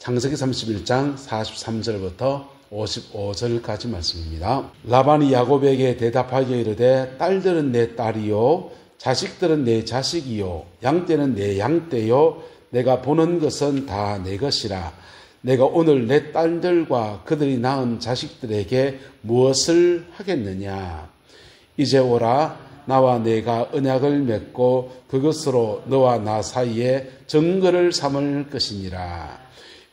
창세기 31장 43절부터 55절까지 말씀입니다. 라반이 야곱에게 대답하여 이르되 딸들은 내 딸이요 자식들은 내 자식이요 양떼는 내 양떼요 내가 보는 것은 다 내 것이라. 내가 오늘 내 딸들과 그들이 낳은 자식들에게 무엇을 하겠느냐. 이제 오라. 나와 내가 언약을 맺고 그것으로 너와 나 사이에 증거를 삼을 것이니라.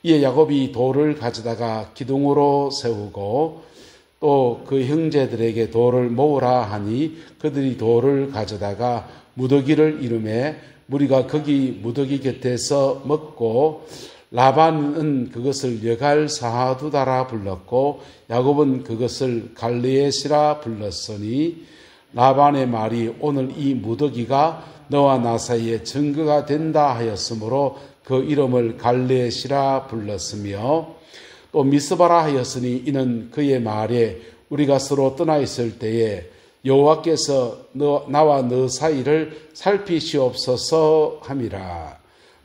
이에 야곱이 돌을 가져다가 기둥으로 세우고 또 그 형제들에게 돌을 모으라 하니 그들이 돌을 가져다가 무더기를 이루매 무리가 거기 무더기 곁에서 먹고 라반은 그것을 여갈사하두다라 불렀고 야곱은 그것을 갈레앗이라 불렀으니 라반의 말이 오늘 이 무더기가 너와 나 사이에 증거가 된다 하였으므로 그 이름을 갈레앗이라 불렀으며 또 미스바라 하였으니 이는 그의 말에 우리가 서로 떠나 있을 때에 여호와께서 나와 너 사이를 살피시옵소서 함이라.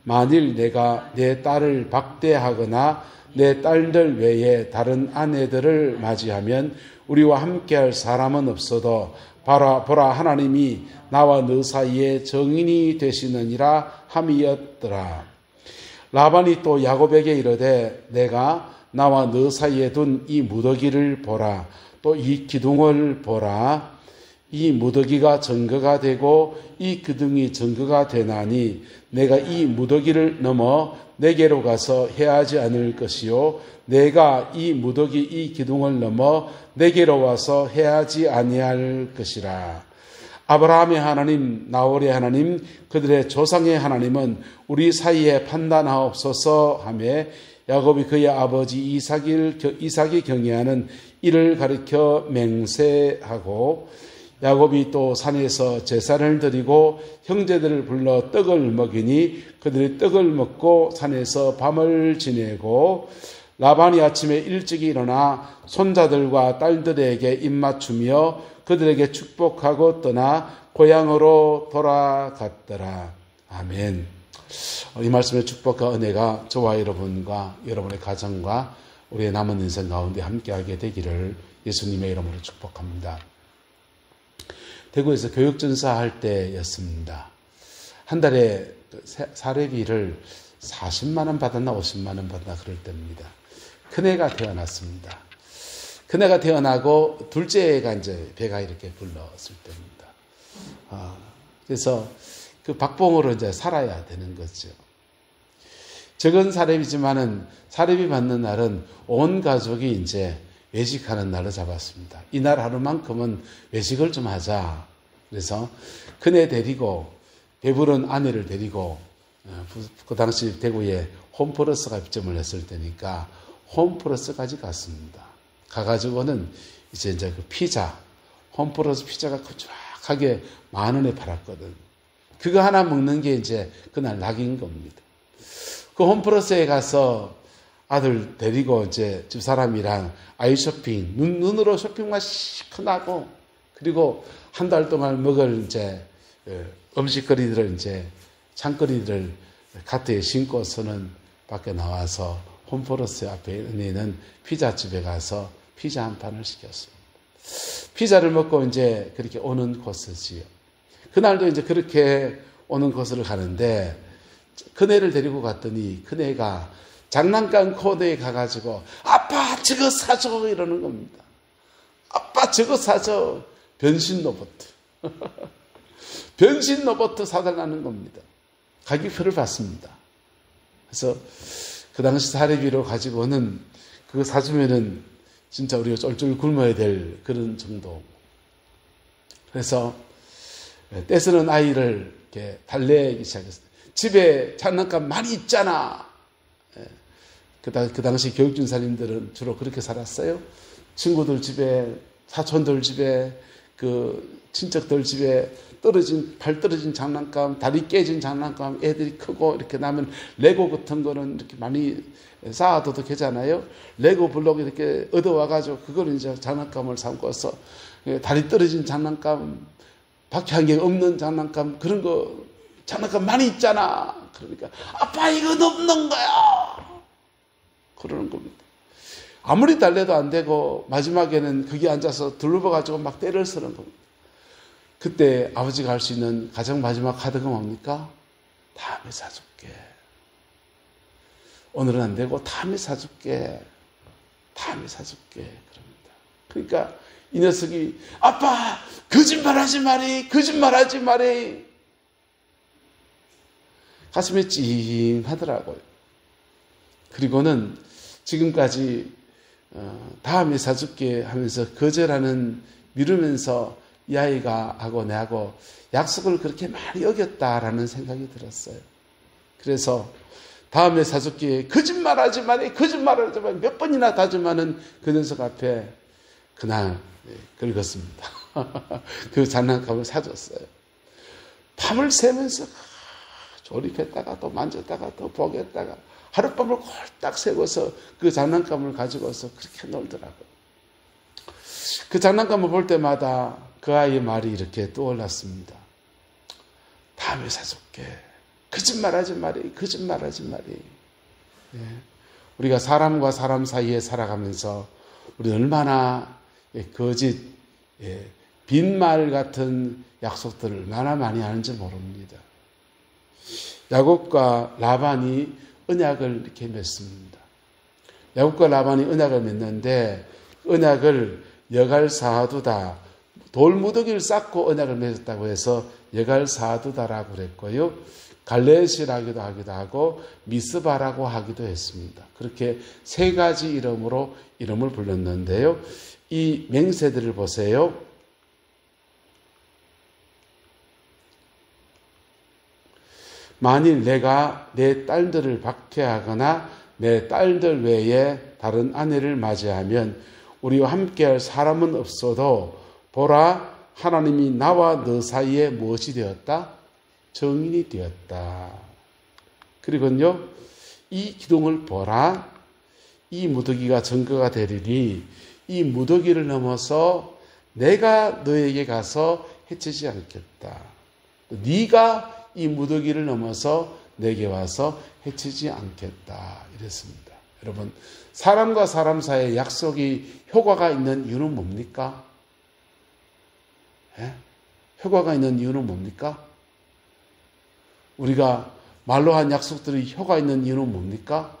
만일 내가 내 딸을 박대하거나 내 딸들 외에 다른 아내들을 맞이하면 우리와 함께할 사람은 없어도 보라 하나님이 나와 너 사이에 정인이 되시느니라 함이었더라. 라반이 또 야곱에게 이르되 내가 나와 너 사이에 둔 이 무더기를 보라. 또 이 기둥을 보라. 이 무더기가 증거가 되고 이 기둥이 증거가 되나니 내가 이 무더기를 넘어 내게로 가서 해하지 않을 것이요 내가 이 무더기 이 기둥을 넘어 내게로 와서 해하지 아니할 것이라. 아브라함의 하나님 나홀의 하나님 그들의 조상의 하나님은 우리 사이에 판단하옵소서 하며 야곱이 그의 아버지 이삭이 경외하는 이를 가리켜 맹세하고 야곱이 또 산에서 제사를 드리고 형제들을 불러 떡을 먹이니 그들이 떡을 먹고 산에서 밤을 지내고 라반이 아침에 일찍 일어나 손자들과 딸들에게 입맞추며 그들에게 축복하고 떠나 고향으로 돌아갔더라. 아멘. 이 말씀의 축복과 은혜가 저와 여러분과 여러분의 가정과 우리의 남은 인생 가운데 함께하게 되기를 예수님의 이름으로 축복합니다. 대구에서 교육전사 할 때였습니다. 한 달에 사례비를 40만 원 받았나 50만 원 받았나 그럴 때입니다. 큰애가 태어났습니다. 큰애가 태어나고 둘째가 이제 배가 이렇게 불렀을 때입니다. 그래서 그 박봉으로 이제 살아야 되는 거죠. 적은 사례비지만은 사례비 받는 날은 온 가족이 이제 외식하는 날을 잡았습니다. 이날 하루만큼은 외식을 좀 하자. 그래서 큰애 데리고 배부른 아내를 데리고 그 당시 대구에 홈플러스가 입점을 했을 때니까 홈플러스까지 갔습니다. 가가지고는 이제 그 피자, 홈플러스 피자가 쫙하게 10,000원에 팔았거든. 그거 하나 먹는 게 이제 그날 낙인 겁니다. 그 홈플러스에 가서 아들 데리고 이제 집사람이랑 아이 쇼핑, 눈으로 쇼핑만 시큰하고, 그리고 한 달 동안 먹을 이제 음식거리들을 이제 창거리들을 카트에 신고서는 밖에 나와서 홈플러스 앞에 있는 피자집에 가서 피자 한 판을 시켰습니다. 피자를 먹고 이제 그렇게 오는 코스지요. 그날도 이제 그렇게 오는 코스를 가는데 큰애를 데리고 갔더니 큰애가 장난감 코너에 가가지고 아빠 저거 사줘 이러는 겁니다. 아빠 저거 사줘. 변신 로봇. 변신 로봇 사달라는 겁니다. 가격표를 받습니다. 그래서 그 당시 사례비로 가지고는 그거 사주면은 진짜 우리가 쫄쫄 굶어야 될 그런 정도. 그래서 떼쓰는 아이를 이렇게 달래기 시작했어요. 집에 장난감 많이 있잖아. 그 당시 교육준사님들은 주로 그렇게 살았어요. 친구들 집에, 사촌들 집에, 그 친척들 집에 발 떨어진 장난감, 다리 깨진 장난감, 애들이 크고 이렇게 나면 레고 같은 거는 이렇게 많이 쌓아둬도 되잖아요. 레고 블록 이렇게 얻어와가지고 그걸 이제 장난감을 삼고서 다리 떨어진 장난감, 바퀴 한 개 없는 장난감, 그런 거 장난감 많이 있잖아. 그러니까 아빠 이거 없는 거야. 그러는 겁니다. 아무리 달래도 안 되고 마지막에는 거기 앉아서 둘러봐가지고 막 때를 쓰는 겁니다. 그때 아버지가 할 수 있는 가장 마지막 카드가 뭡니까? 다음에 사줄게. 오늘은 안 되고 다음에 사줄게. 다음에 사줄게. 그럽니다. 그러니까 이 녀석이 아빠 거짓말하지 마리. 거짓말하지 마리. 가슴에 찡하더라고요. 그리고는 지금까지 다음에 사줄게 하면서 거절하는 미루면서 이 아이가 하고 내하고 약속을 그렇게 많이 어겼다라는 생각이 들었어요. 그래서 다음에 사줄게 거짓말하지 마라 거짓말하지 마라 몇 번이나 다짐하는 그 녀석 앞에 그날 긁었습니다. 그 장난감을 사줬어요. 밤을 새면서 조립했다가 또 만졌다가 또 보겠다가 하룻밤을 홀딱 새고서 그 장난감을 가지고서 그렇게 놀더라고요. 그 장난감을 볼 때마다 그 아이의 말이 이렇게 떠올랐습니다. 다음에 사줄게. 거짓말하지 말이. 거짓말하지 말이. 예. 우리가 사람과 사람 사이에 살아가면서 우리 얼마나 거짓, 빈말 같은 약속들을 얼마나 많이 하는지 모릅니다. 야곱과 라반이 언약을 이렇게 맺습니다. 야곱과 라반이 언약을 맺는데 언약을 여갈사두다, 돌무더기를 쌓고 언약을 맺었다고 해서 여갈사두다라고 그랬고요. 갈레시라기도 하기도 하고 미스바라고 하기도 했습니다. 그렇게 세 가지 이름으로 이름을 불렀는데요. 이 맹세들을 보세요. 만일 내가 내 딸들을 박해하거나 내 딸들 외에 다른 아내를 맞이하면 우리와 함께할 사람은 없어도 보라 하나님이 나와 너 사이에 무엇이 되었다? 정인이 되었다. 그리고요 이 기둥을 보라 이 무더기가 증거가 되리니 이 무더기를 넘어서 내가 너에게 가서 해치지 않겠다. 네가 이 무더기를 넘어서 내게 와서 해치지 않겠다. 이랬습니다. 여러분, 사람과 사람 사이의 약속이 효과가 있는 이유는 뭡니까? 예? 효과가 있는 이유는 뭡니까? 우리가 말로 한 약속들이 효과 있는 이유는 뭡니까?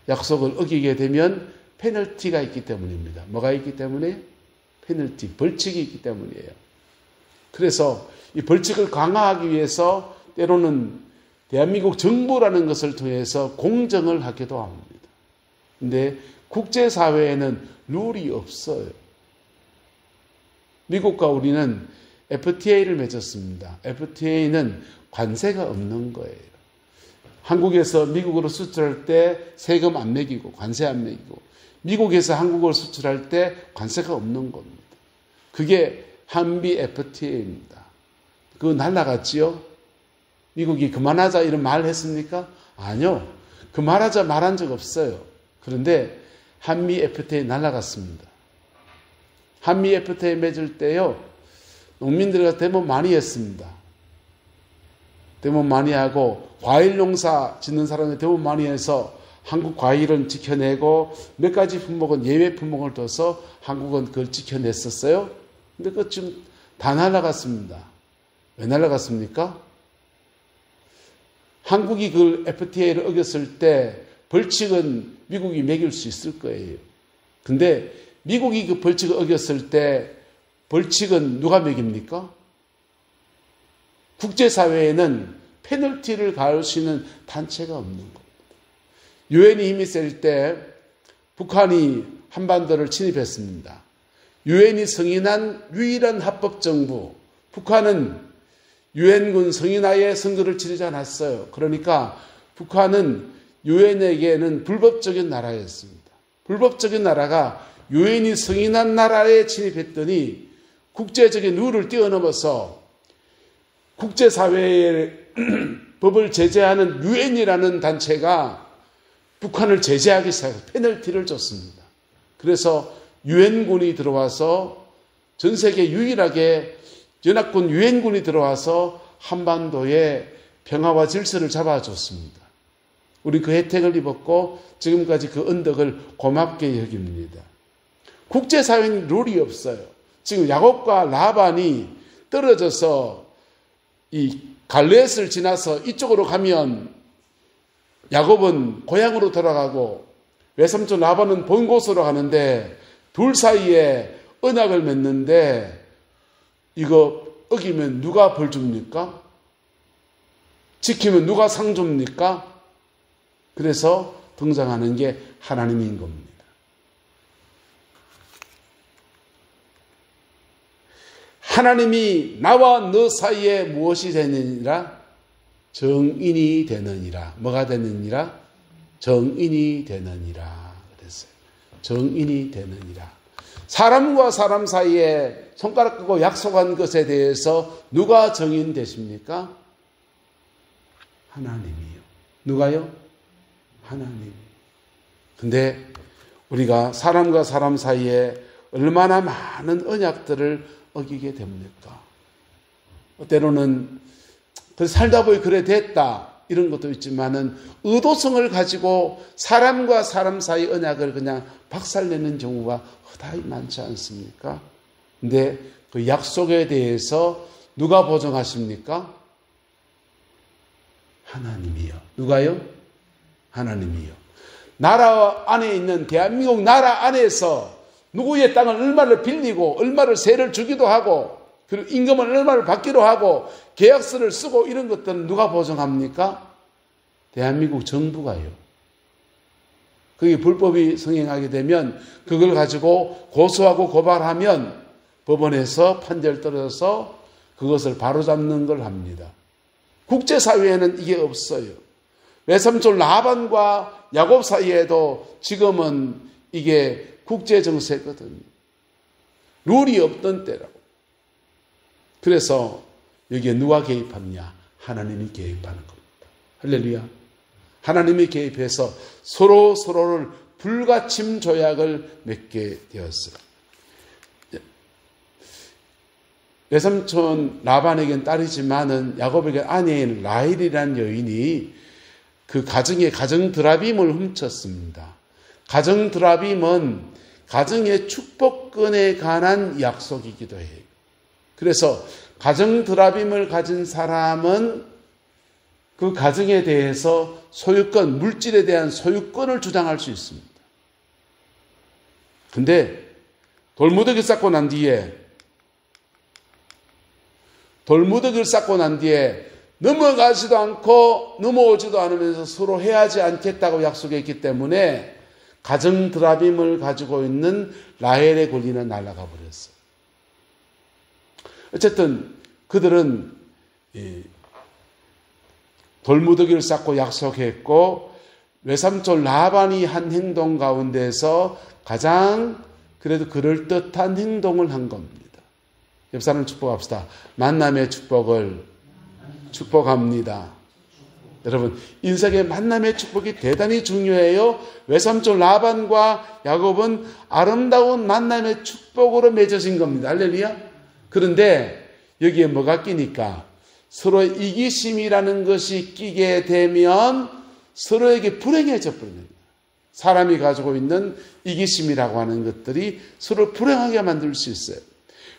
약속을 어기게 되면 페널티가 있기 때문입니다. 뭐가 있기 때문에? 페널티, 벌칙이 있기 때문이에요. 그래서 이 벌칙을 강화하기 위해서 때로는 대한민국 정부라는 것을 통해서 공정을 하기도 합니다. 근데 국제사회에는 룰이 없어요. 미국과 우리는 FTA를 맺었습니다. FTA는 관세가 없는 거예요. 한국에서 미국으로 수출할 때 세금 안 매기고 관세 안 매기고 미국에서 한국으로 수출할 때 관세가 없는 겁니다. 그게 한미 FTA입니다. 그거 날라갔지요? 미국이 그만하자 이런 말 했습니까? 아니요. 그만하자 말한 적 없어요. 그런데 한미 FTA 날라갔습니다. 한미 FTA 맺을 때요. 농민들과 대모 많이 했습니다. 대모 많이 하고 과일 농사 짓는 사람들 대모 많이 해서 한국 과일은 지켜내고 몇 가지 품목은 예외 품목을 둬서 한국은 그걸 지켜냈었어요. 근데 그거 지금 다 날라갔습니다. 왜 날라갔습니까? 한국이 그 FTA를 어겼을 때 벌칙은 미국이 매길 수 있을 거예요. 근데 미국이 그 벌칙을 어겼을 때 벌칙은 누가 매깁니까? 국제사회에는 페널티를 가할 수 있는 단체가 없는 겁니다. 유엔이 힘이 셀 때 북한이 한반도를 침입했습니다. 유엔이 승인한 유일한 합법정부, 북한은 유엔군 성인하에 선거를 치르지 않았어요. 그러니까 북한은 유엔에게는 불법적인 나라였습니다. 불법적인 나라가 유엔이 승인한 나라에 침입했더니 국제적인 룰을 뛰어넘어서 국제사회의 법을 제재하는 유엔이라는 단체가 북한을 제재하기 시작해서 페널티를 줬습니다. 그래서 유엔군이 들어와서 전 세계 유일하게 연합군 유엔군이 들어와서 한반도의 평화와 질서를 잡아줬습니다. 우리 그 혜택을 입었고 지금까지 그 언덕을 고맙게 여깁니다. 국제사회는 룰이 없어요. 지금 야곱과 라반이 떨어져서 이 갈레앗을 지나서 이쪽으로 가면 야곱은 고향으로 돌아가고 외삼촌 라반은 본 곳으로 가는데 둘 사이에 언약을 맺는데 이거 어기면 누가 벌 줍니까? 지키면 누가 상 줍니까? 그래서 등장하는 게 하나님인 겁니다. 하나님이 나와 너 사이에 무엇이 되느니라? 정인이 되느니라. 뭐가 되느니라? 정인이 되느니라. 그랬어요. 정인이 되느니라. 사람과 사람 사이에 손가락 끄고 약속한 것에 대해서 누가 정인 되십니까? 하나님이요. 누가요? 하나님. 근데 우리가 사람과 사람 사이에 얼마나 많은 언약들을 어기게 됩니까? 때로는 살다 보니 그래 됐다 이런 것도 있지만은 의도성을 가지고 사람과 사람 사이 언약을 그냥 박살내는 경우가 허다히 많지 않습니까? 근데 그 약속에 대해서 누가 보증하십니까? 하나님이요. 누가요? 하나님이요. 나라 안에 있는 대한민국 나라 안에서 누구의 땅을 얼마를 빌리고 얼마를 세를 주기도 하고 그리고 임금을 얼마를 받기로 하고 계약서를 쓰고 이런 것들은 누가 보증합니까? 대한민국 정부가요. 그게 불법이 성행하게 되면 그걸 가지고 고소하고 고발하면 법원에서 판결 떨어져서 그것을 바로잡는 걸 합니다. 국제사회에는 이게 없어요. 외삼촌 라반과 야곱 사이에도 지금은 이게 국제정세거든요. 룰이 없던 때라고. 그래서 여기에 누가 개입하느냐? 하나님이 개입하는 겁니다. 할렐루야. 하나님이 개입해서 서로를 불가침 조약을 맺게 되었어요. 외삼촌 라반에겐 딸이지만은 야곱에게 아내인 라헬이라는 여인이 그 가정의 가정 드라빔을 훔쳤습니다. 가정 드라빔은 가정의 축복권에 관한 약속이기도 해요. 그래서 가정 드라빔을 가진 사람은 그 가정에 대해서 소유권, 물질에 대한 소유권을 주장할 수 있습니다. 근데 돌무더기를 쌓고 난 뒤에 넘어가지도 않고 넘어오지도 않으면서 서로 해하지 않겠다고 약속했기 때문에 가정 드라빔을 가지고 있는 라헬의 권리는 날아가 버렸어요. 어쨌든 그들은 돌무더기를 쌓고 약속했고 외삼촌 라반이 한 행동 가운데서 가장 그래도 그럴듯한 행동을 한 겁니다. 옆 사람 축복합시다. 만남의 축복을 축복합니다. 여러분, 인생의 만남의 축복이 대단히 중요해요. 외삼촌 라반과 야곱은 아름다운 만남의 축복으로 맺어진 겁니다. 할렐루야. 그런데 여기에 뭐가 끼니까 서로의 이기심이라는 것이 끼게 되면 서로에게 불행해져 버립니다. 사람이 가지고 있는 이기심이라고 하는 것들이 서로 불행하게 만들 수 있어요.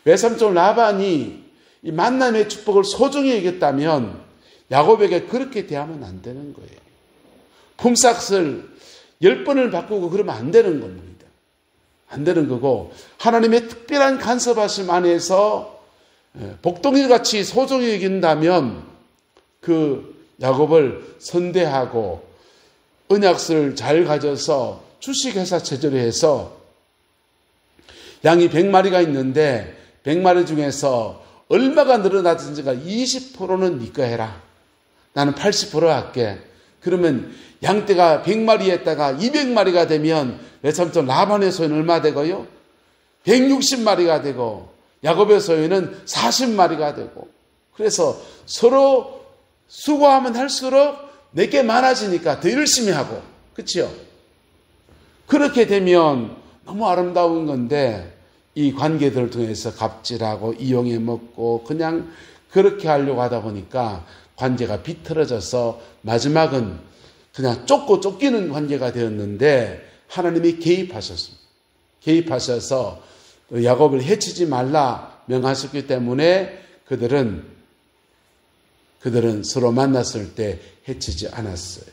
외삼촌 라반이 이 만남의 축복을 소중히 여겼다면 야곱에게 그렇게 대하면 안 되는 거예요. 품삯을 10번을 바꾸고 그러면 안 되는 겁니다. 안 되는 거고 하나님의 특별한 간섭하심 안에서 복덩이같이 소중히 여긴다면 그 야곱을 선대하고 언약서를 잘 가져서 주식회사 체제로 해서 양이 100마리가 있는데 100마리 중에서 얼마가 늘어나든지가 20%는 네가 해라. 나는 80% 할게. 그러면 양떼가 100마리에다가 200마리가 되면 외삼촌 라반의 소유는 얼마 되고요? 160마리가 되고 야곱의 소유는 40마리가 되고 그래서 서로 수고하면 할수록 내게 많아지니까 더 열심히 하고 그렇죠? 그렇게 되면 너무 아름다운 건데 이 관계들을 통해서 갑질하고 이용해 먹고 그냥 그렇게 하려고 하다 보니까 관계가 비틀어져서 마지막은 그냥 쫓고 쫓기는 관계가 되었는데 하나님이 개입하셨습니다. 개입하셔서 야곱을 해치지 말라 명하셨기 때문에 그들은 서로 만났을 때 해치지 않았어요.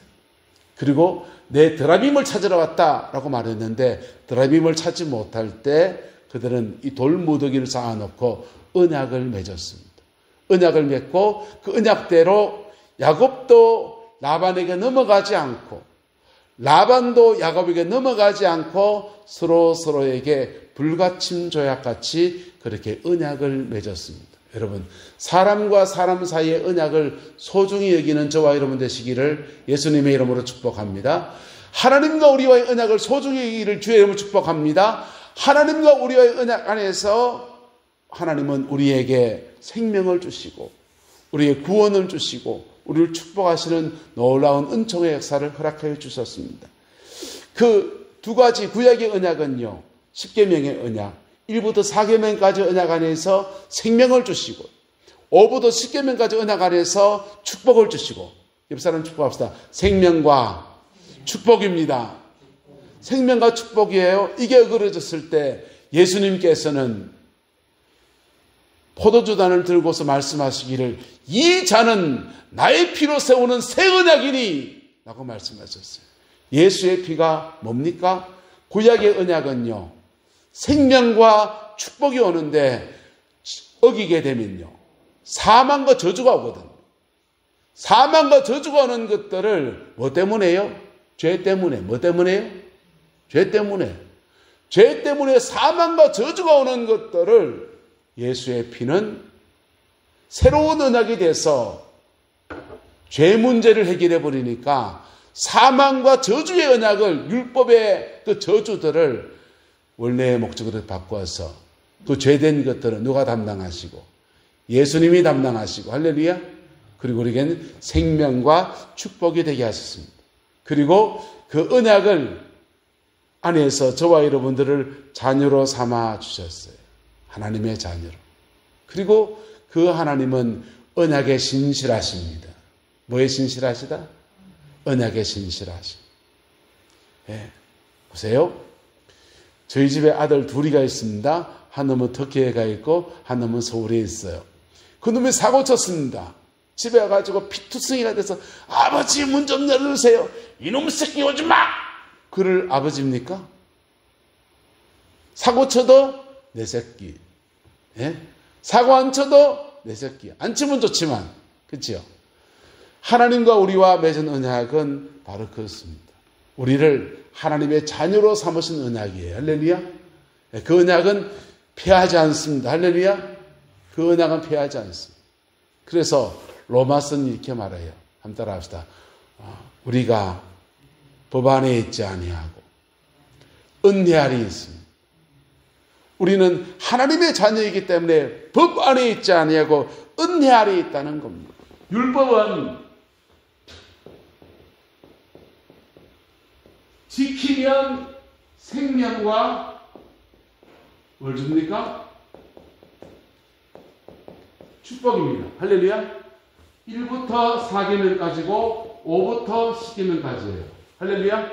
그리고 내 드라빔을 찾으러 왔다라고 말했는데 드라빔을 찾지 못할 때 그들은 이 돌무더기를 쌓아놓고 언약을 맺었습니다. 언약을 맺고 그 언약대로 야곱도 라반에게 넘어가지 않고 라반도 야곱에게 넘어가지 않고 서로에게 불가침 조약같이 그렇게 언약을 맺었습니다. 여러분, 사람과 사람 사이의 언약을 소중히 여기는 저와 여러분 되시기를 예수님의 이름으로 축복합니다. 하나님과 우리와의 언약을 소중히 여기기를 주의 이름으로 축복합니다. 하나님과 우리와의 언약 안에서 하나님은 우리에게 생명을 주시고 우리의 구원을 주시고 우리를 축복하시는 놀라운 은총의 역사를 허락하여 주셨습니다. 그 두 가지 구약의 언약은요, 10계명의 언약, 1부터 4계명까지 언약 안에서 생명을 주시고 5부터 10계명까지 언약 안에서 축복을 주시고, 옆 사람 축복합시다. 생명과 축복입니다. 생명과 축복이에요. 이게 어그러졌을 때 예수님께서는 포도주단을 들고서 말씀하시기를 이 잔은 나의 피로 세우는 새 언약이니 라고 말씀하셨어요. 예수의 피가 뭡니까? 구약의 언약은요, 생명과 축복이 오는데 어기게 되면요, 사망과 저주가 오거든요. 사망과 저주가 오는 것들을 뭐 때문에요? 죄 때문에. 뭐 때문에요? 죄 때문에. 죄 때문에 사망과 저주가 오는 것들을 예수의 피는 새로운 언약이 돼서 죄 문제를 해결해 버리니까 사망과 저주의 언약을, 율법의 그 저주들을 원래의 목적으로 바꿔서 그 죄된 것들은 누가 담당하시고 예수님이 담당하시고, 할렐루야. 그리고 우리에게는 생명과 축복이 되게 하셨습니다. 그리고 그 언약을 안에서 저와 여러분들을 자녀로 삼아 주셨어요. 하나님의 자녀로. 그리고 그 하나님은 언약에 신실하십니다. 뭐에 신실하시다? 언약에 신실하십니다. 예. 보세요. 저희 집에 아들 둘이가 있습니다. 한 놈은 터키에 가 있고 한 놈은 서울에 있어요. 그 놈이 사고 쳤습니다. 집에 와가지고 피투성이가 돼서 아버지 문 좀 열어주세요. 이놈 새끼 오지 마! 그럴 아버지입니까? 사고 쳐도 내 새끼. 예? 사고 안 쳐도 내 새끼. 안 치면 좋지만, 그렇죠? 하나님과 우리와 맺은 언약은 바로 그렇습니다. 우리를 하나님의 자녀로 삼으신 언약이에요. 할렐루야. 그 언약은 패하지 않습니다. 할렐루야. 그 언약은 패하지 않습니다. 그래서 로마서는 이렇게 말해요. 한번 따라 합시다. 우리가 법 안에 있지 아니하고 은혜 아래 있습니다. 우리는 하나님의 자녀이기 때문에 법 안에 있지 아니하고 은혜 아래 있다는 겁니다. 율법은 지키면 생명과 뭘 줍니까? 축복입니다. 할렐루야. 1부터 4계명까지고 5부터 10계명까지예요. 할렐루야.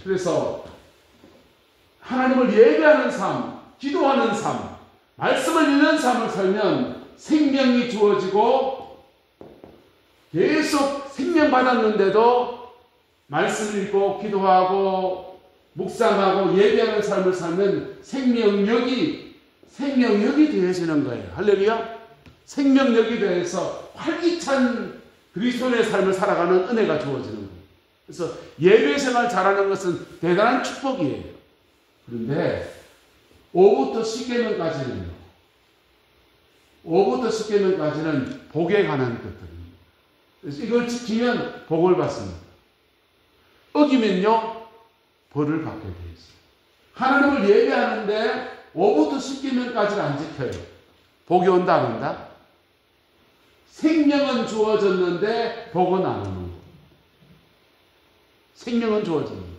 그래서 하나님을 예배하는 삶, 기도하는 삶, 말씀을 읽는 삶을 살면 생명이 주어지고, 계속 생명 받았는데도 말씀을 읽고 기도하고 묵상하고 예배하는 삶을 살면 생명력이 되어지는 거예요. 할렐루야. 생명력이 되어서 활기찬 그리스도의 삶을 살아가는 은혜가 주어지는 거예요. 그래서 예배 생활 잘하는 것은 대단한 축복이에요. 그런데 5부터 10계명까지는 복에 관한 것들입니다. 그래서 이걸 지키면 복을 받습니다. 어기면요, 벌을 받게 되어 있어요. 하나님을 예배하는데 5부터 10계명까지는 안 지켜요. 복이 온다 안 온다? 생명은 주어졌는데 복은 안 오는 거예요. 생명은 주어졌는데.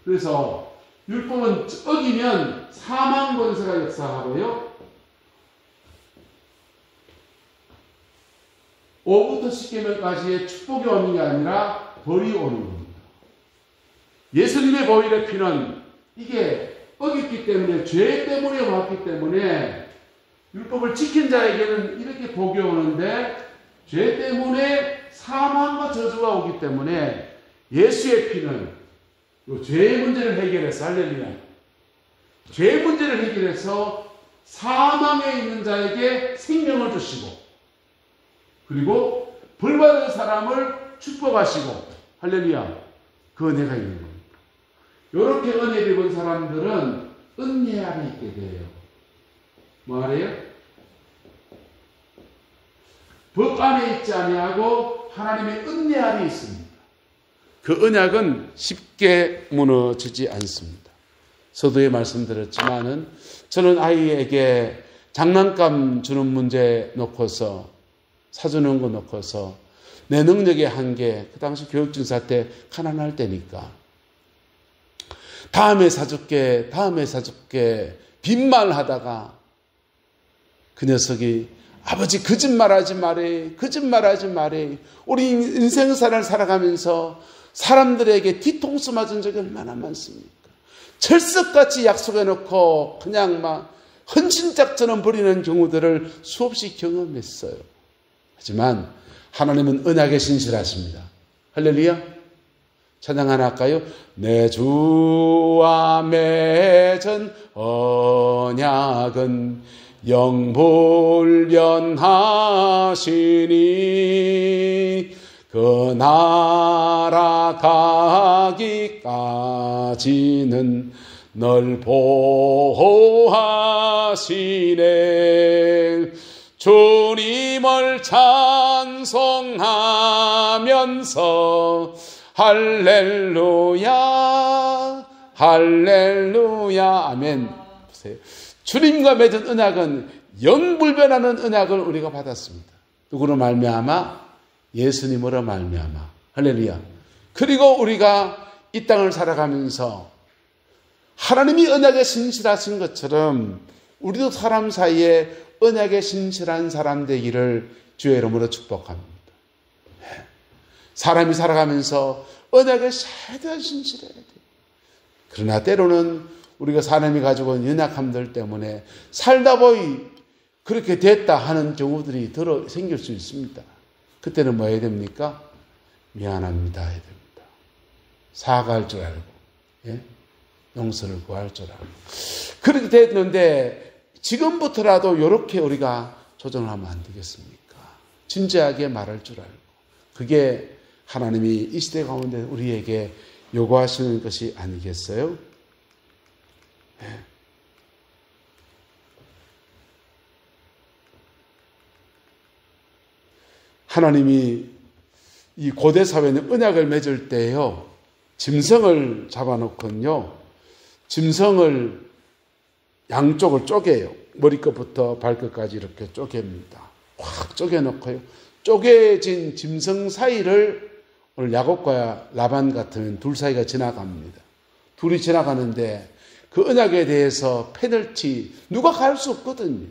그래서 율법은 어기면 사망 권세가 역사하고요, 5부터 10계명까지의 축복이 오는 게 아니라 벌이 오는 겁니다. 예수님의 보혈의 피는 이게 어겼기 때문에, 죄 때문에 왔기 때문에 율법을 지킨 자에게는 이렇게 복이 오는데 죄 때문에 사망과 저주가 오기 때문에 예수의 피는 이 죄의 문제를 해결해서, 할렐루야, 죄의 문제를 해결해서 사망에 있는 자에게 생명을 주시고, 그리고 벌받은 사람을 축복하시고, 할렐루야, 그 은혜가 있는 겁니다. 이렇게 은혜를 입은 사람들은 은혜 안에 있게 돼요. 뭐 하래요? 법 안에 있지 아니하고 하나님의 은혜 안에 있습니다. 그 언약은 쉽게 무너지지 않습니다. 서두에 말씀드렸지만은 저는 아이에게 장난감 주는 문제 놓고서, 사주는 거 놓고서 내 능력의 한계, 그 당시 교육증사 때 가난할 때니까 다음에 사줄게 빈말 하다가 그 녀석이 아버지 거짓말하지 말해. 우리 인생사를 살아가면서 사람들에게 뒤통수 맞은 적이 얼마나 많습니까? 철석같이 약속해놓고 그냥 막 헌신작전을 벌이는 경우들을 수없이 경험했어요. 하지만 하나님은 언약에 신실하십니다. 할렐루야. 찬양 하나 할까요? 내 주와 맺은 언약은 영불변하시니 그 나라 가기까지는 널 보호하시네. 주님을 찬송하면서 할렐루야 할렐루야 아멘. 보세요. 주님과 맺은 언약은 영불변하는 언약을 우리가 받았습니다. 누구로 말미암아? 예수님으로 말미암아. 할렐루야. 그리고 우리가 이 땅을 살아가면서 하나님이 언약에 신실하신 것처럼 우리도 사람 사이에 언약에 신실한 사람 되기를 주의 이름으로 축복합니다. 사람이 살아가면서 언약에 최대한 신실해야 돼요. 그러나 때로는 우리가 사람이 가지고 있는 연약함들 때문에 살다 보이 그렇게 됐다 하는 경우들이 생길 수 있습니다. 그때는 뭐 해야 됩니까? 미안합니다 해야 됩니다. 사과할 줄 알고, 예? 용서를 구할 줄 알고. 그렇게 됐는데 지금부터라도 이렇게 우리가 조정을 하면 안 되겠습니까? 진지하게 말할 줄 알고. 그게 하나님이 이 시대 가운데 우리에게 요구하시는 것이 아니겠어요? 네. 하나님이 이 고대 사회는 언약을 맺을 때요, 짐승을 잡아놓거든요. 짐승을 양쪽을 쪼개요. 머리끝부터 발끝까지 이렇게 쪼갭니다. 확 쪼개놓고요. 쪼개진 짐승 사이를 오늘 야곱과 라반 같으면 둘 사이가 지나갑니다. 둘이 지나가는데 그 언약에 대해서 페널티 누가 갈 수 없거든요.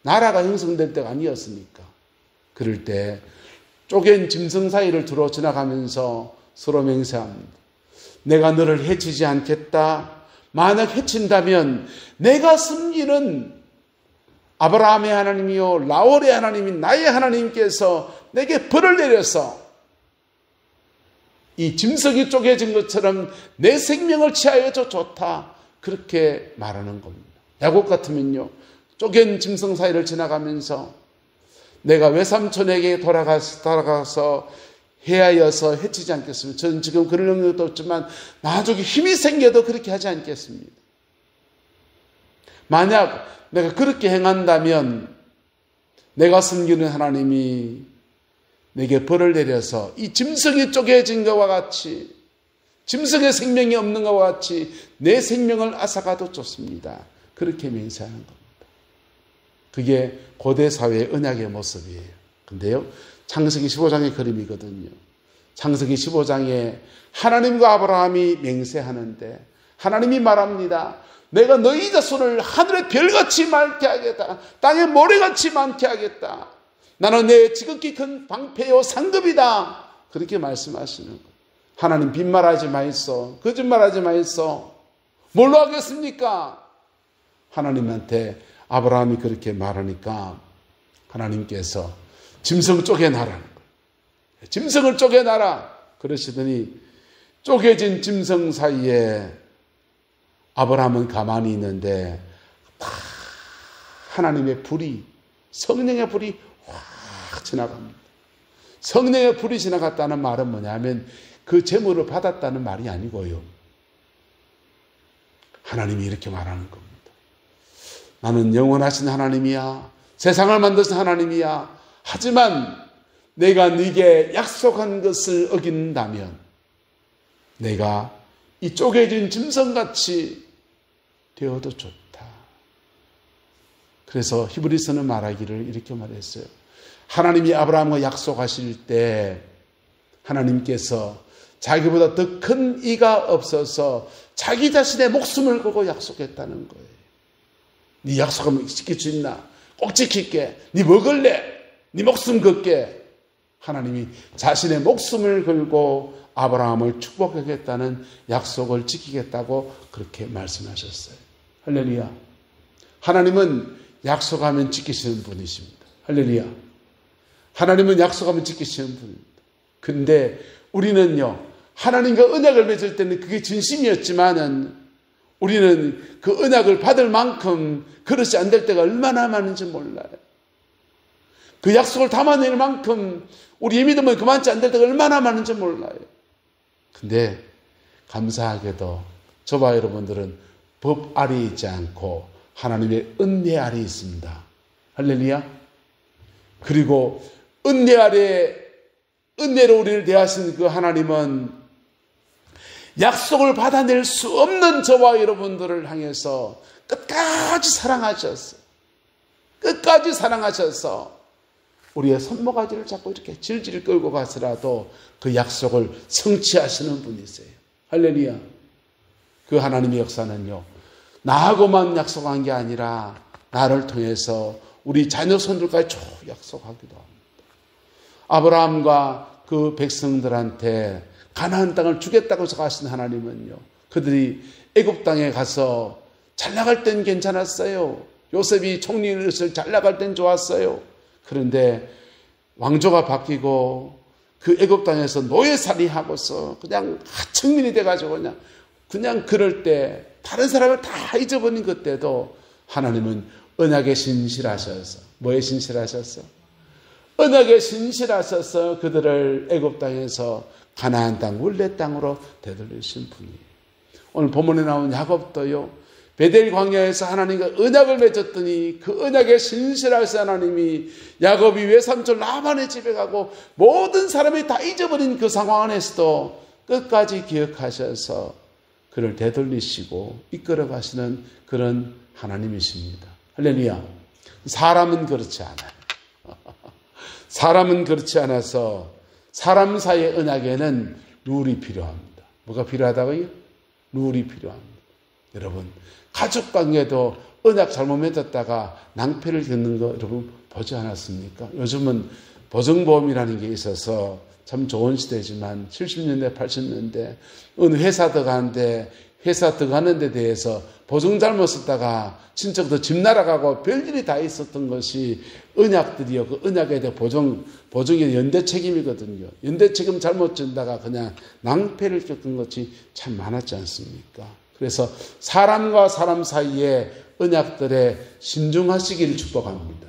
나라가 형성될 때가 아니었으니까. 그럴 때 쪼갠 짐승 사이를 두루 지나가면서 서로 맹세합니다. 내가 너를 해치지 않겠다. 만약 해친다면 내가 섬기는 아브라함의 하나님이요 라월의 하나님인 나의 하나님께서 내게 벌을 내려서 이 짐승이 쪼개진 것처럼 내 생명을 취하여 줘 좋다. 그렇게 말하는 겁니다. 야곱 같으면요, 쪼갠 짐승 사이를 지나가면서 내가 외삼촌에게 돌아가서 해하여서 해치지 않겠습니다. 저는 지금 그런 능력도 없지만 나중에 힘이 생겨도 그렇게 하지 않겠습니다. 만약 내가 그렇게 행한다면 내가 섬기는 하나님이 내게 벌을 내려서 이 짐승이 쪼개진 것과 같이, 짐승의 생명이 없는 것과 같이 내 생명을 앗아가도 좋습니다. 그렇게 맹세하는 겁니다. 그게 고대 사회의 언약의 모습이에요. 근데요, 창세기 15장의 그림이거든요. 창세기 15장에 하나님과 아브라함이 맹세하는데 하나님이 말합니다. 내가 너희 자손을 하늘의 별같이 많게 하겠다. 땅의 모래같이 많게 하겠다. 나는 내 지극히 큰 방패요 상급이다. 그렇게 말씀하시는 거예요. 하나님 빈말하지 마이소. 거짓말하지 마이소. 뭘로 하겠습니까? 하나님한테 아브라함이 그렇게 말하니까 하나님께서 짐승 쪼개놔라는 거예요. 짐승을 쪼개놔라. 그러시더니 쪼개진 짐승 사이에 아브라함은 가만히 있는데 다 하나님의 불이, 성령의 불이 확 지나갑니다. 성령의 불이 지나갔다는 말은 뭐냐면 그 제물을 받았다는 말이 아니고요. 하나님이 이렇게 말하는 겁니다. 나는 영원하신 하나님이야. 세상을 만드신 하나님이야. 하지만 내가 네게 약속한 것을 어긴다면 내가 이 쪼개진 짐승같이 되어도 좋다. 그래서 히브리서는 말하기를 이렇게 말했어요. 하나님이 아브라함과 약속하실 때 하나님께서 자기보다 더 큰 이가 없어서 자기 자신의 목숨을 걸고 약속했다는 거예요. 네 약속하면 지킬 수 있나? 꼭 지킬게. 네 먹을래? 네 목숨 걸게. 하나님이 자신의 목숨을 걸고 아브라함을 축복하겠다는 약속을 지키겠다고 그렇게 말씀하셨어요. 할렐루야. 하나님은 약속하면 지키시는 분이십니다. 할렐루야. 하나님은 약속하면 지키시는 분입니다. 근데 우리는요, 하나님과 언약을 맺을 때는 그게 진심이었지만은 우리는 그 언약을 받을 만큼 그릇이 안 될 때가 얼마나 많은지 몰라요. 그 약속을 담아낼 만큼 우리의 믿음은 그만치 안 될 때가 얼마나 많은지 몰라요. 근데 감사하게도 저와 여러분들은 법 아래에 있지 않고 하나님의 은혜 아래에 있습니다. 할렐루야. 그리고 은혜 아래, 은혜로 우리를 대하신 그 하나님은 약속을 받아낼 수 없는 저와 여러분들을 향해서 끝까지 사랑하셨어요. 끝까지 사랑하셔서 우리의 손모가지를 잡고 이렇게 질질 끌고 가서라도 그 약속을 성취하시는 분이세요. 할렐루야. 그 하나님의 역사는요, 나하고만 약속한 게 아니라 나를 통해서 우리 자녀 손들까지 쭉 약속하기도 합니다. 아브라함과 그 백성들한테 가나안 땅을 주겠다고 하신 하나님은요, 그들이 애굽 땅에 가서 잘 나갈 땐 괜찮았어요. 요셉이 총리를 잘 나갈 땐 좋았어요. 그런데 왕조가 바뀌고 그 애굽 땅에서 노예살이 하고서 그냥 하층민이 돼가지고 그냥 그럴 때 다른 사람을 다 잊어버린 그때도 하나님은 언약에 신실하셔서, 뭐에 신실하셨어? 언약에 신실하셔서 그들을 애굽 땅에서 가나안 땅, 원래 땅으로 되돌리신 분이에요. 오늘 본문에 나온 야곱도요, 베델 광야에서 하나님과 언약을 맺었더니 그 언약에 신실하신 하나님이 야곱이 외삼촌 라반의 집에 가고 모든 사람이 다 잊어버린 그 상황 안에서도 끝까지 기억하셔서 그를 되돌리시고 이끌어 가시는 그런 하나님이십니다. 할렐루야. 사람은 그렇지 않아요. 사람은 그렇지 않아서 사람 사이의 언약에는 룰이 필요합니다. 뭐가 필요하다고요? 룰이 필요합니다. 여러분, 가족 관계도 언약 잘못 맺었다가 낭패를 겪는 거 여러분 보지 않았습니까? 요즘은 보증보험이라는 게 있어서 참 좋은 시대지만 70년대, 80년대 어느 회사 들어가는데 회사 들어가는 데 대해서 보증 잘못 썼다가 친척도 집 날아가고 별일이 다 있었던 것이 언약들이요. 그 언약에 대해 보증이 연대 책임이거든요. 연대 책임 잘못 준다가 그냥 낭패를 겪은 것이 참 많았지 않습니까? 그래서 사람과 사람 사이에 언약들에 신중하시기를 축복합니다.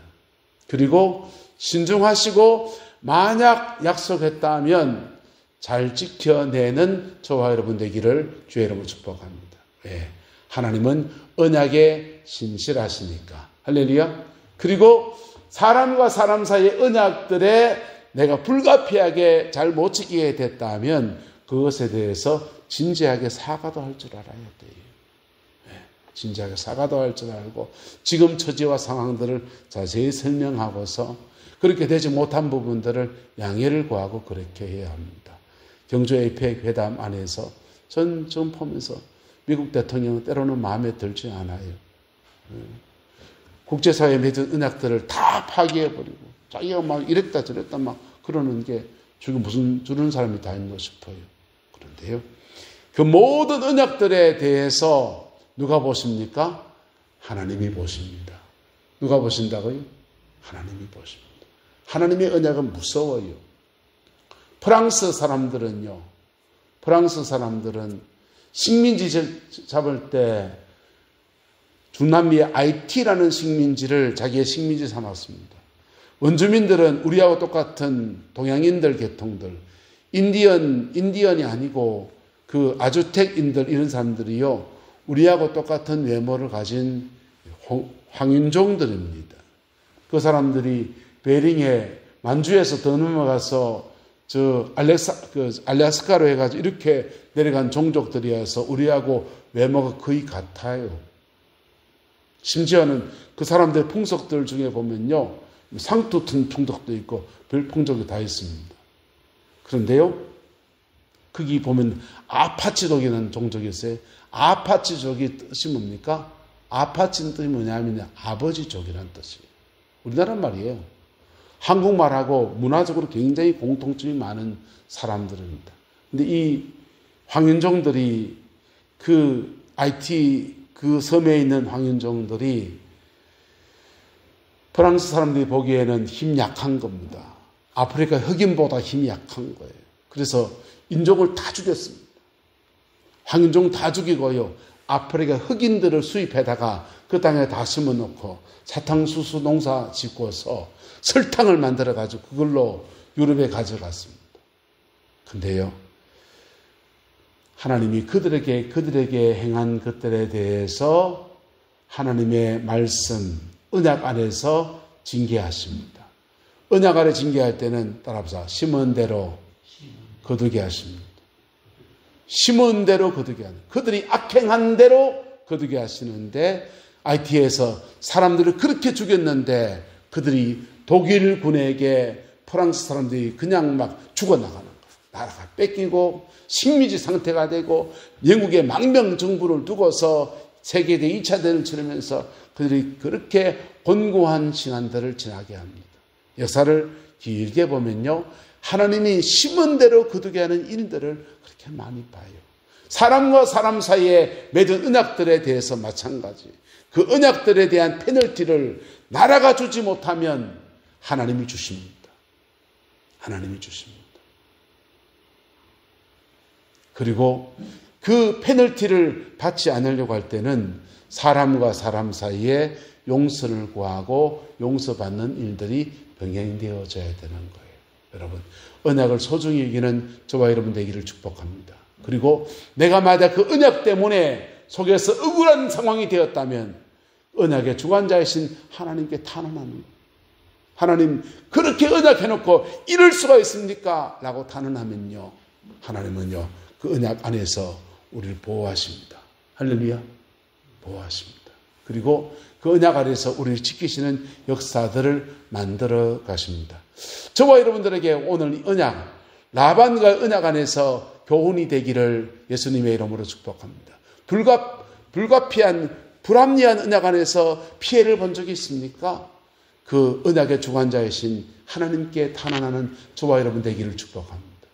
그리고 신중하시고 만약 약속했다면 잘 지켜내는 저와 여러분 되기를 주의 이름으로 축복합니다. 예. 하나님은 언약에 신실하시니까. 할렐루야. 그리고 사람과 사람 사이의 언약들에 내가 불가피하게 잘 못 지키게 됐다면 그것에 대해서 진지하게 사과도 할 줄 알아야 돼요. 예. 진지하게 사과도 할 줄 알고 지금 처지와 상황들을 자세히 설명하고서 그렇게 되지 못한 부분들을 양해를 구하고 그렇게 해야 합니다. 경주 에이펙 회담 안에서 전 지금 보면서 미국 대통령은 때로는 마음에 들지 않아요. 국제사회에 맺은 언약들을 다 파기해버리고 자기가 막 이랬다 저랬다 막 그러는 게 지금 무슨 저런 사람이 다 있나 싶어요. 그런데요, 그 모든 언약들에 대해서 누가 보십니까? 하나님이 보십니다. 누가 보신다고요? 하나님이 보십니다. 하나님의 언약은 무서워요. 프랑스 사람들은 식민지 잡을 때 중남미의 아이티라는 식민지를 자기의 식민지 삼았습니다. 원주민들은 우리하고 똑같은 동양인들 계통들, 인디언이 아니고 그 아주텍인들 이런 사람들이요, 우리하고 똑같은 외모를 가진 황인종들입니다. 그 사람들이 베링에 만주에서 더 넘어가서 알래스카로 해가지고 이렇게 내려간 종족들이어서 우리하고 외모가 거의 같아요. 심지어는 그 사람들의 풍속들 중에 보면요, 상투 풍속도 있고 별 풍속이 다 있습니다. 그런데요, 거기 보면 아파치족이라는 종족이 있어요. 아파치족이 뜻이 뭡니까? 아파치는 뜻이 뭐냐면 아버지족이라는 뜻이에요. 우리나라 말이에요. 한국말하고 문화적으로 굉장히 공통점이 많은 사람들입니다. 근데 이 황인종들이 그 섬에 있는 황인종들이 프랑스 사람들이 보기에는 힘 약한 겁니다. 아프리카 흑인보다 힘이 약한 거예요. 그래서 인종을 다 죽였습니다. 황인종 다 죽이고요, 아프리카 흑인들을 수입해다가 그 땅에 다 심어놓고 사탕수수 농사 짓고서 설탕을 만들어가지고 그걸로 유럽에 가져갔습니다. 근데요, 하나님이 그들에게 행한 것들에 대해서 하나님의 말씀, 언약 안에서 징계하십니다. 언약 안에 징계할 때는 따라합시다. 심은 대로 거두게 하십니다. 심은 대로 거두게 하는, 그들이 악행한 대로 거두게 하시는데, IT에서 사람들을 그렇게 죽였는데 그들이 독일 군에게 프랑스 사람들이 그냥 막 죽어나가는 거예요. 나라가 뺏기고 식민지 상태가 되고 영국의 망명정부를 두고서 세계대 2차 대전을 치르면서 그들이 그렇게 곤고한 시간들을 지나게 합니다. 역사를 길게 보면요, 하나님이 심은 대로 거두게 하는 일들을 그렇게 많이 봐요. 사람과 사람 사이에 맺은 언약들에 대해서 마찬가지. 그 언약들에 대한 페널티를 나라가 주지 못하면 하나님이 주십니다. 하나님이 주십니다. 그리고 그 페널티를 받지 않으려고 할 때는 사람과 사람 사이에 용서를 구하고 용서받는 일들이 병행되어져야 되는 거예요. 여러분, 언약을 소중히 여기는 저와 여러분 되기를 축복합니다. 그리고 내가 만약 그 언약 때문에 속에서 억울한 상황이 되었다면 언약의 주관자이신 하나님께 탄원합니다. 하나님, 그렇게 언약해놓고 이럴 수가 있습니까? 라고 탄원하면요, 하나님은요, 그 언약 안에서 우리를 보호하십니다. 할렐루야, 보호하십니다. 그리고 그 언약 안에서 우리를 지키시는 역사들을 만들어 가십니다. 저와 여러분들에게 오늘 이 언약, 라반과 언약 안에서 교훈이 되기를 예수님의 이름으로 축복합니다. 불가피한 불합리한 언약 안에서 피해를 본 적이 있습니까? 그 언약의 주관자이신 하나님께 탄원하는 저와 여러분 되기를 축복합니다.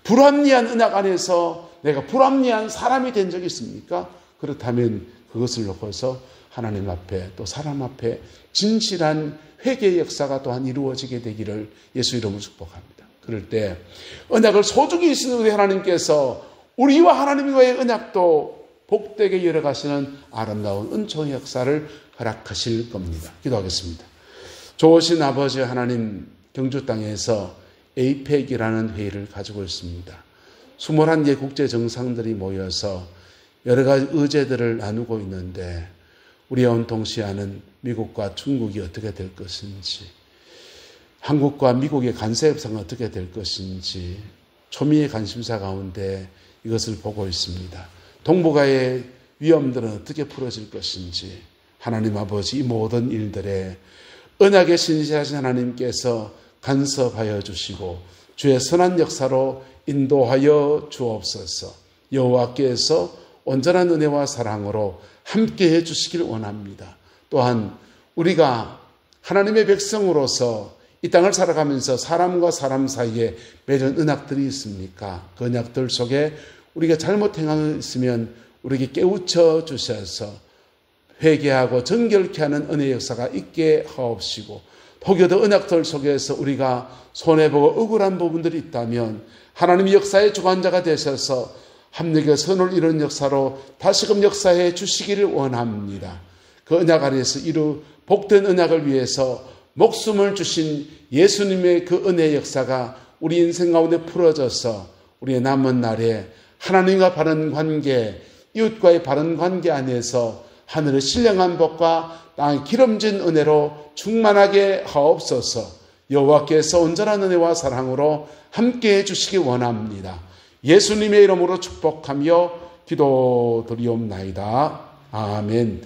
불합리한 언약 안에서 내가 불합리한 사람이 된 적이 있습니까? 그렇다면 그것을 놓고서 하나님 앞에 또 사람 앞에 진실한 회개의 역사가 또한 이루어지게 되기를 예수 이름으로 축복합니다. 그럴 때 언약을 소중히 여기시는 우리 하나님께서 우리와 하나님과의 언약도 복되게 열어가시는 아름다운 은총의 역사를 허락하실 겁니다. 기도하겠습니다. 좋으신 아버지 하나님, 경주 땅에서 에이펙이라는 회의를 가지고 있습니다. 21개 국제 정상들이 모여서 여러 가지 의제들을 나누고 있는데 우리와 동시에는 미국과 중국이 어떻게 될 것인지, 한국과 미국의 관세 협상은 어떻게 될 것인지 초미의 관심사 가운데 이것을 보고 있습니다. 동북아의 위험들은 어떻게 풀어질 것인지, 하나님 아버지 이 모든 일들에 언약에 신실하신 하나님께서 간섭하여 주시고 주의 선한 역사로 인도하여 주옵소서. 여호와께서 온전한 은혜와 사랑으로 함께해 주시길 원합니다. 또한 우리가 하나님의 백성으로서 이 땅을 살아가면서 사람과 사람 사이에 맺은 언약들이 있습니까? 그 언약들 속에 우리가 잘못 행하고 있으면 우리에게 깨우쳐 주셔서 회개하고 정결케 하는 은혜의 역사가 있게 하옵시고, 혹여도 언약들 속에서 우리가 손해보고 억울한 부분들이 있다면 하나님의 역사의 주관자가 되셔서 합력의 선을 이룬 역사로 다시금 역사해 주시기를 원합니다. 그 언약 아래에서 이루 복된 언약을 위해서 목숨을 주신 예수님의 그 은혜의 역사가 우리 인생 가운데 풀어져서 우리의 남은 날에 하나님과 바른 관계, 이웃과의 바른 관계 안에서 하늘의 신령한 복과 땅의 기름진 은혜로 충만하게 하옵소서. 여호와께서 온전한 은혜와 사랑으로 함께해 주시기 원합니다. 예수님의 이름으로 축복하며 기도드리옵나이다. 아멘.